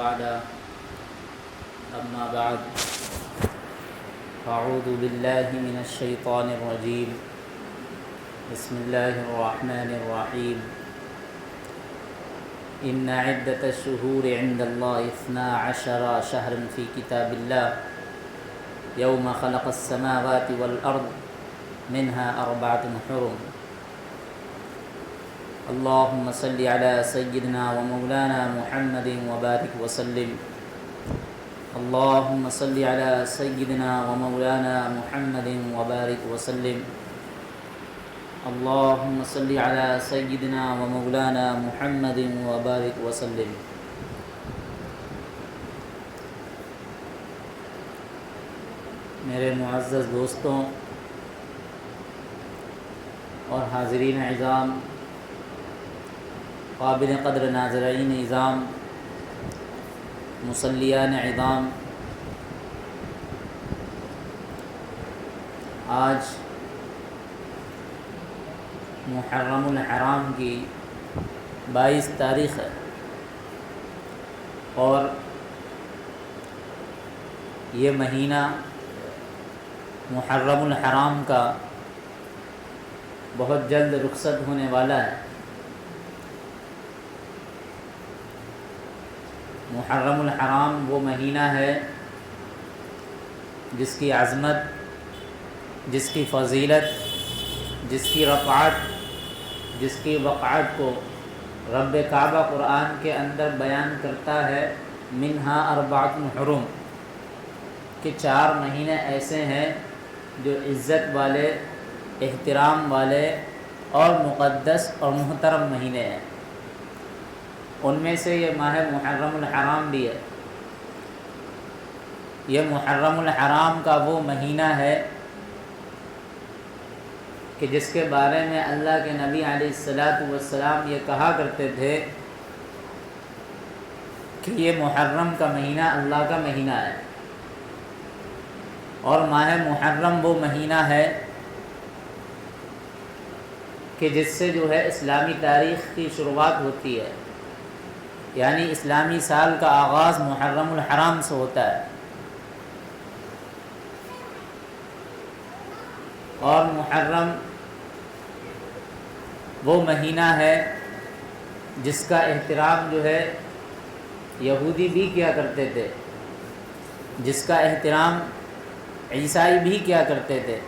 بعد أما بعد أعوذ بالله من الشيطان الرجيم بسم الله الرحمن الرحيم إن عدة الشهور عند الله 12 شهرا في كتاب الله يوم خلق السماوات والأرض منها 4 حرم اللهم صل على سيدنا ومولانا محمد وبارك وسلم اللهم صل على سيدنا ومولانا محمد وبارك وسلم اللهم صل على سيدنا ومولانا محمد وبارك وسلم. میرے معزز دوستوں اور حاضرین اعظام، قابل قدر ناظرین اعظام، مصلیان اعظام، آج محرم الحرام کی 22 تاریخ ہے اور یہ مہینہ محرم الحرام کا بہت جلد رخصت ہونے والا ہے. محرم الحرام وہ مہینہ ہے جس کی عظمت، جس کی فضیلت، جس کی رفعت، جس کی وقعت کو رب کعبہ قرآن کے اندر بیان کرتا ہے. منہا 4 حرم کہ 4 مہینے ایسے ہیں جو عزت والے، احترام والے اور مقدس اور محترم مہینے ہیں. ان میں سے یہ ماہ محرم الحرام بھی ہے. یہ محرم الحرام کا وہ مہینہ ہے کہ جس کے بارے میں اللہ کے نبی علیہ السلام یہ کہا کرتے تھے کہ یہ محرم کا مہینہ اللہ کا مہینہ ہے. اور ماہ محرم وہ مہینہ ہے کہ جس سے جو ہے اسلامی تاریخ کی شروعات ہوتی ہے، یعنی اسلامی سال کا آغاز محرم الحرام سے ہوتا ہے. اور محرم وہ مہینہ ہے جس کا احترام جو ہے یہودی بھی کیا کرتے تھے، جس کا احترام عیسائی بھی کیا کرتے تھے،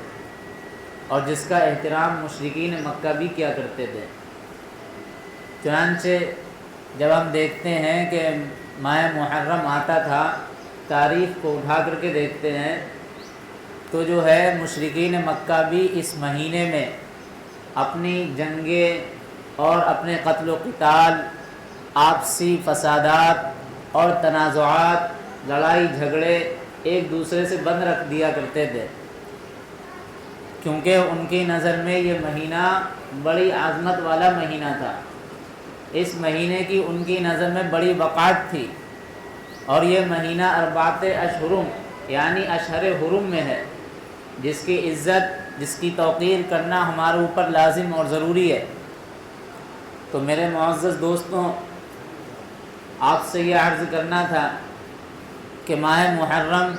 اور جس کا احترام مشرکین مکہ بھی کیا کرتے تھے. چنانچہ جب ہم دیکھتے ہیں کہ ماہ محرم آتا تھا، تاریخ کو اٹھا کر کے دیکھتے ہیں تو جو ہے مشرکین مکہ بھی اس مہینے میں اپنی جنگیں اور اپنے قتل و قتال، آپسی فسادات اور تنازعات، لڑائی جھگڑے ایک دوسرے سے بند رکھ دیا کرتے تھے، کیونکہ ان کی نظر میں یہ مہینہ بڑی عظمت والا مہینہ تھا. اس مہینے کی ان کی نظر میں بڑی وقعت تھی، اور یہ مہینہ 4 اشہرم یعنی اشہر حرم میں ہے، جس کی عزت، جس کی توقیر کرنا ہمارے اوپر لازم اور ضروری ہے. تو میرے معزز دوستوں، آپ سے یہ عرض کرنا تھا کہ ماہ محرم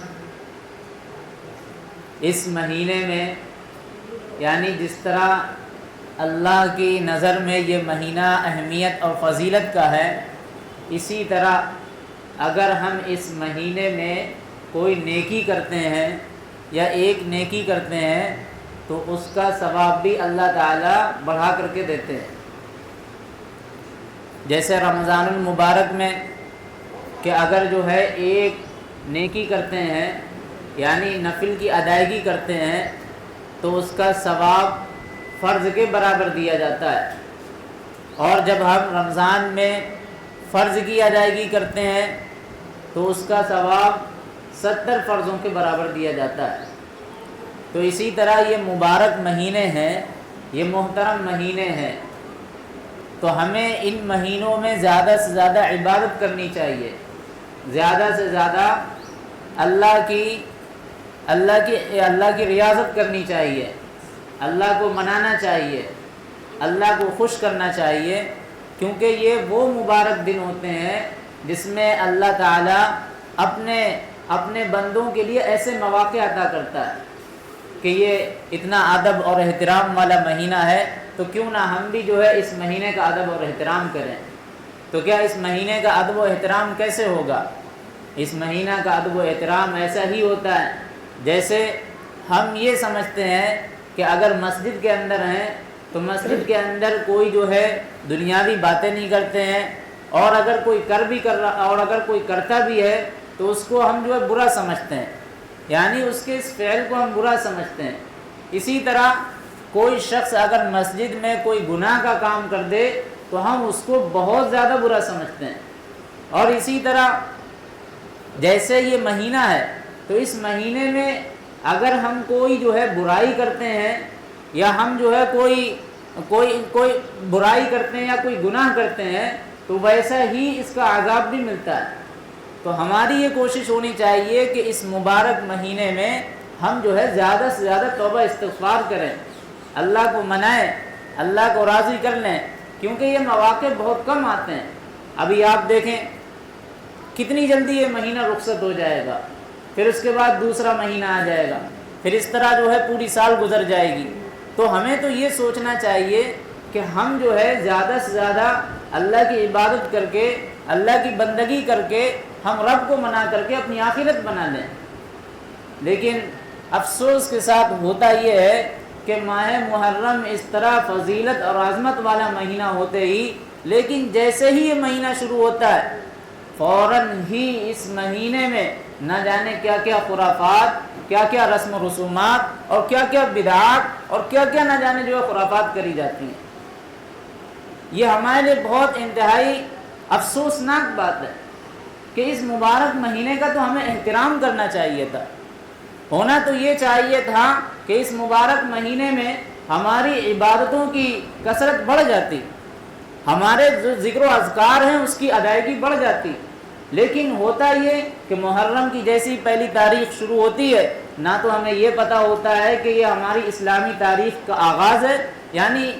اس مہینے میں، یعنی جس طرح اللہ کی نظر میں یہ مہینہ اہمیت اور فضیلت کا ہے، اسی طرح اگر ہم اس مہینے میں کوئی نیکی کرتے ہیں یا ایک نیکی کرتے ہیں تو اس کا ثواب بھی اللہ تعالیٰ بڑھا کر کے دیتے ہیں. جیسے رمضان المبارک میں کہ اگر جو ہے ایک نیکی کرتے ہیں، یعنی نفل کی ادائیگی کرتے ہیں، تو اس کا ثواب فرض کے برابر دیا جاتا ہے. اور جب ہم رمضان میں فرض کی ادائیگی کرتے ہیں تو اس کا ثواب 70 فرضوں کے برابر دیا جاتا ہے. تو اسی طرح یہ مبارک مہینے ہیں، یہ محترم مہینے ہیں، تو ہمیں ان مہینوں میں زیادہ سے زیادہ عبادت کرنی چاہیے، زیادہ سے زیادہ اللہ کی ریاضت کرنی چاہیے، اللہ کو منانا چاہیے، اللہ کو خوش کرنا چاہیے، کیونکہ یہ وہ مبارک دن ہوتے ہیں جس میں اللہ تعالیٰ اپنے بندوں کے لیے ایسے مواقع عطا کرتا ہے کہ یہ اتنا ادب اور احترام والا مہینہ ہے، تو کیوں نہ ہم بھی جو ہے اس مہینے کا ادب اور احترام کریں۔ تو کیا اس مہینے کا ادب و احترام کیسے ہوگا؟ اس مہینہ کا ادب و احترام ایسا ہی ہوتا ہے جیسے ہم یہ سمجھتے ہیں کہ اگر مسجد کے اندر ہیں تو مسجد کے اندر کوئی جو ہے دنیاوی باتیں نہیں کرتے ہیں، اور اگر کوئی کرتا بھی ہے تو اس کو ہم جو ہے برا سمجھتے ہیں، یعنی اس کے اس فعل کو ہم برا سمجھتے ہیں۔ اسی طرح کوئی شخص اگر مسجد میں کوئی گناہ کا کام کر دے تو ہم اس کو بہت زیادہ برا سمجھتے ہیں۔ اور اسی طرح جیسے یہ مہینہ ہے تو اس مہینے میں اگر ہم کوئی جو ہے برائی کرتے ہیں یا ہم جو ہے کوئی برائی کرتے ہیں یا کوئی گناہ کرتے ہیں تو ویسا ہی اس کا عذاب بھی ملتا ہے۔ تو ہماری یہ کوشش ہونی چاہیے کہ اس مبارک مہینے میں ہم جو ہے زیادہ سے زیادہ توبہ استغفار کریں، اللہ کو منائیں، اللہ کو راضی کر لیں، کیونکہ یہ مواقع بہت کم آتے ہیں۔ ابھی آپ دیکھیں کتنی جلدی یہ مہینہ رخصت ہو جائے گا، پھر اس کے بعد دوسرا مہینہ آ جائے گا، پھر اس طرح جو ہے پوری سال گزر جائے گی۔ تو ہمیں تو یہ سوچنا چاہیے کہ ہم جو ہے زیادہ سے زیادہ اللہ کی عبادت کر کے، اللہ کی بندگی کر کے ہم رب کو منا کر کے اپنی آخرت بنا لیں۔ لیکن افسوس کے ساتھ ہوتا یہ ہے کہ ماہ محرم اس طرح فضیلت اور عظمت والا مہینہ ہوتے ہی، لیکن جیسے ہی یہ مہینہ شروع ہوتا ہے فوراً ہی اس مہینے میں نہ جانے کیا کیا خرافات، کیا کیا رسم و رسومات اور کیا کیا بدعات اور کیا کیا نہ جانے جو ہے خرافات کری جاتی ہیں۔ یہ ہمارے لیے بہت انتہائی افسوسناک بات ہے کہ اس مبارک مہینے کا تو ہمیں احترام کرنا چاہیے تھا۔ ہونا تو یہ چاہیے تھا کہ اس مبارک مہینے میں ہماری عبادتوں کی کثرت بڑھ جاتی، ہمارے جو ذکر و اذکار ہیں اس کی ادائیگی بڑھ جاتی، لیکن ہوتا یہ کہ محرم کی جیسی پہلی تاریخ شروع ہوتی ہے نہ تو ہمیں یہ پتہ ہوتا ہے کہ یہ ہماری اسلامی تاریخ کا آغاز ہے، یعنی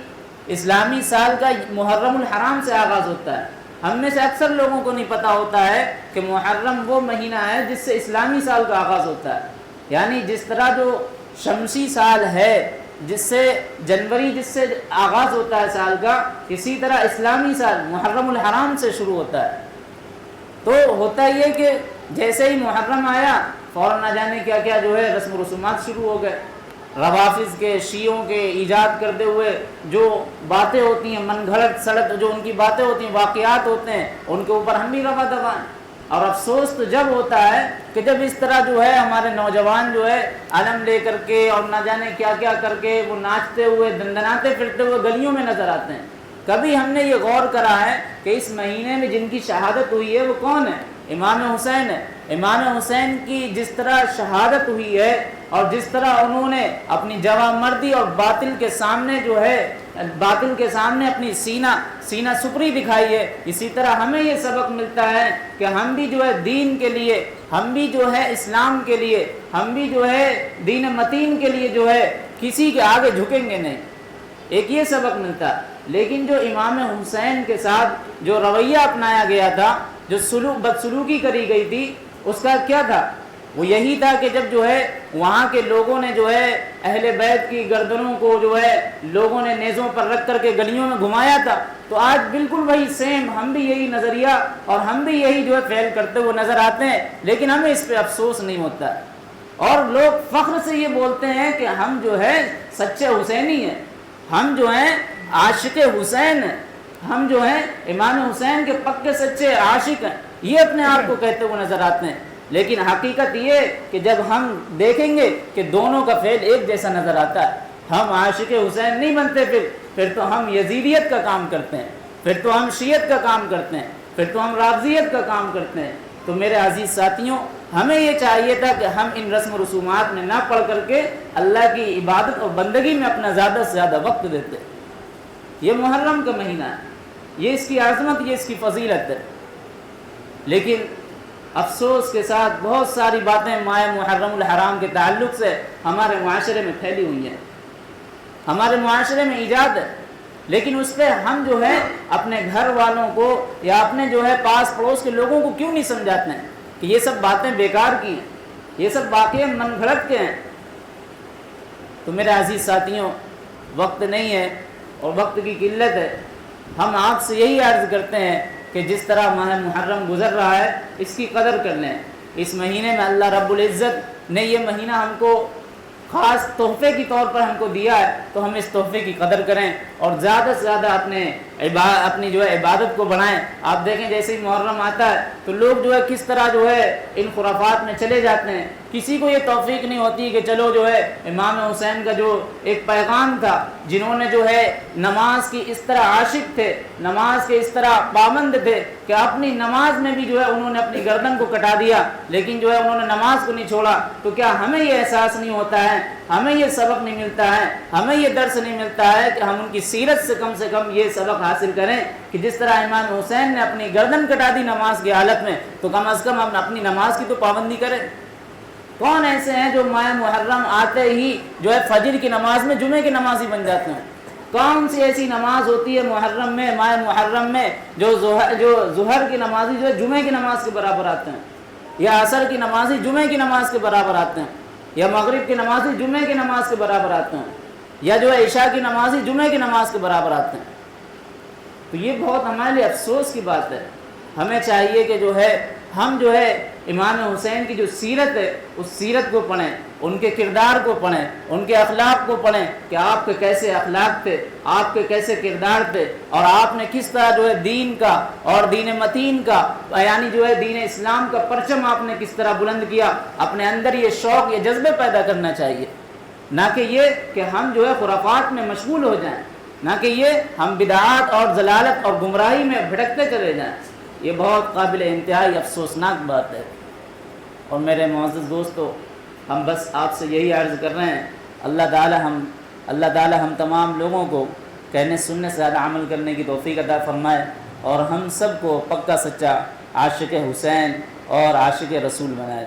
اسلامی سال کا محرم الحرام سے آغاز ہوتا ہے۔ ہم میں سے اکثر لوگوں کو نہیں پتہ ہوتا ہے کہ محرم وہ مہینہ ہے جس سے اسلامی سال کا آغاز ہوتا ہے، یعنی جس طرح جو شمسی سال ہے جس سے جنوری جس سے آغاز ہوتا ہے سال کا، اسی طرح اسلامی سال محرم الحرام سے شروع ہوتا ہے۔ تو ہوتا یہ کہ جیسے ہی محرم آیا فوراً نہ جانے کیا کیا جو ہے رسم و رسومات شروع ہو گئے، روافظ کے، شیعوں کے ایجاد کرتے ہوئے جو باتیں ہوتی ہیں، من گھڑت سڑک جو ان کی باتیں ہوتی ہیں، واقعات ہوتے ہیں، ان کے اوپر ہم بھی روا دوا ہیں۔ اور افسوس تو جب ہوتا ہے کہ جب اس طرح جو ہے ہمارے نوجوان جو ہے علم لے کر کے اور نہ جانے کیا کیا کر کے وہ ناچتے ہوئے دندناتے پھرتے ہوئے گلیوں میں نظر آتے ہیں۔ کبھی ہم نے یہ غور کرا ہے کہ اس مہینے میں جن کی شہادت ہوئی ہے وہ کون ہے؟ امام حسین ہے۔ امام حسین کی جس طرح شہادت ہوئی ہے اور جس طرح انہوں نے اپنی جواں مردی اور باطل کے سامنے جو ہے باطل کے سامنے اپنی سینہ سپری دکھائی ہے، اسی طرح ہمیں یہ سبق ملتا ہے کہ ہم بھی جو ہے دین کے لیے، ہم بھی جو ہے اسلام کے لیے، ہم بھی جو ہے دین متین کے لیے جو ہے کسی کے آگے جھکیں گے نہیں۔ ایک یہ سبق ملتا ہے۔ لیکن جو امام حسین کے ساتھ جو رویہ اپنایا گیا تھا، جو بدسلوکی کری گئی تھی، اس کا کیا تھا؟ وہ یہی تھا کہ جب جو ہے وہاں کے لوگوں نے جو ہے اہل بیت کی گردنوں کو جو ہے لوگوں نے نیزوں پر رکھ کر کے گلیوں میں گھمایا تھا، تو آج بالکل وہی سیم ہم بھی یہی نظریہ اور ہم بھی یہی جو ہے فعل کرتے ہوئے نظر آتے ہیں، لیکن ہمیں اس پہ افسوس نہیں ہوتا ہے۔ اور لوگ فخر سے یہ بولتے ہیں کہ ہم جو ہے سچے حسینی ہیں، ہم جو ہیں عاشق حسین ہیں، ہم جو ہیں امام حسین کے پکے سچے عاشق ہیں، یہ اپنے آپ کو کہتے ہوئے نظر آتے ہیں۔ لیکن حقیقت یہ کہ جب ہم دیکھیں گے کہ دونوں کا فعل ایک جیسا نظر آتا ہے، ہم عاشق حسین نہیں بنتے، پھر تو ہم یزیدیت کا کام کرتے ہیں، پھر تو ہم شیعت کا کام کرتے ہیں، پھر تو ہم رافضیت کا کام کرتے ہیں۔ تو میرے عزیز ساتھیوں، ہمیں یہ چاہیے تھا کہ ہم ان رسم و رسومات میں نہ پڑھ کر کے اللہ کی عبادت اور بندگی میں اپنا زیادہ سے زیادہ وقت دیتے۔ یہ محرم کا مہینہ ہے، یہ اس کی عظمت، یہ اس کی فضیلت ہے۔ لیکن افسوس کے ساتھ بہت ساری باتیں ماہ محرم الحرام کے تعلق سے ہمارے معاشرے میں پھیلی ہوئی ہیں، ہمارے معاشرے میں ایجاد ہے۔ لیکن اس پہ ہم جو ہے اپنے گھر والوں کو یا اپنے جو ہے پاس پڑوس کے لوگوں کو کیوں نہیں سمجھاتے ہیں کہ یہ سب باتیں بیکار کی ہیں، یہ سب واقعی من گھڑت کے ہیں؟ تو میرے عزیز ساتھیوں، وقت نہیں ہے اور وقت کی قلت ہے، ہم آپ سے یہی عرض کرتے ہیں کہ جس طرح ماہ محرم گزر رہا ہے اس کی قدر کر لیں۔ اس مہینے میں اللہ رب العزت نے یہ مہینہ ہم کو خاص تحفے کے طور پر ہم کو دیا ہے، تو ہم اس تحفے کی قدر کریں اور زیادہ سے زیادہ اپنی جو ہے عبادت کو بڑھائیں۔ آپ دیکھیں جیسے ہی محرم آتا ہے تو لوگ جو ہے کس طرح جو ہے ان خرافات میں چلے جاتے ہیں۔ کسی کو یہ توفیق نہیں ہوتی کہ چلو جو ہے امام حسین کا جو ایک پیغام تھا، جنہوں نے جو ہے نماز کی اس طرح عاشق تھے، نماز کے اس طرح پابند تھے کہ اپنی نماز میں بھی جو ہے انہوں نے اپنی گردن کو کٹا دیا، لیکن جو ہے انہوں نے نماز کو نہیں چھوڑا۔ تو کیا ہمیں یہ احساس نہیں ہوتا ہے، ہمیں یہ سبق نہیں ملتا ہے، ہمیں یہ درس نہیں ملتا ہے کہ ہم ان کی سیرت سے کم یہ سبق حاصل کریں کہ جس طرح امام حسین نے اپنی گردن کٹا دی نماز کی حالت میں، تو کم از کم ہم اپنی نماز کی تو پابندی کریں۔ کون ایسے ہیں جو ماہ محرم آتے ہی جو ہے فجر کی نماز میں جمعے کی نمازی بن جاتے ہیں؟ کون سی ایسی نماز ہوتی ہے محرم میں، ماہ محرم میں، جو ظہر کی نمازی جو ہے جمعے کی نماز کے برابر آتے ہیں، یا عصر کی نمازی جمعے کی نماز کے برابر آتے ہیں، یا مغرب کی نمازی جمعے کی نماز کے برابر آتے ہیں، یا جو ہے عشاء کی نمازی جمعے کی نماز کے برابر آتے ہیں؟ تو یہ بہت ہمارے لیے افسوس کی بات ہے۔ ہمیں چاہیے کہ جو ہے ہم جو ہے امام حسین کی جو سیرت ہے اس سیرت کو پڑھیں، ان کے کردار کو پڑھیں، ان کے اخلاق کو پڑھیں کہ آپ کے کیسے اخلاق تھے، آپ کے کیسے کردار تھے، اور آپ نے کس طرح جو ہے دین کا اور دین متین کا یعنی جو ہے دین اسلام کا پرچم آپ نے کس طرح بلند کیا۔ اپنے اندر یہ شوق، یہ جذبے پیدا کرنا چاہیے، نہ کہ یہ کہ ہم جو ہے خرافات میں مشغول ہو جائیں، نہ کہ یہ ہم بدعات اور ضلالت اور گمراہی میں بھٹکتے چلے جائیں۔ یہ بہت قابل انتہائی افسوسناک بات ہے۔ اور میرے معزز دوستو، ہم بس آپ سے یہی عرض کر رہے ہیں، اللہ تعالی ہم تمام لوگوں کو کہنے سننے سے زیادہ عمل کرنے کی توفیق عطا فرمائے، اور ہم سب کو پکا سچا عاشق حسین اور عاشق رسول بنائے۔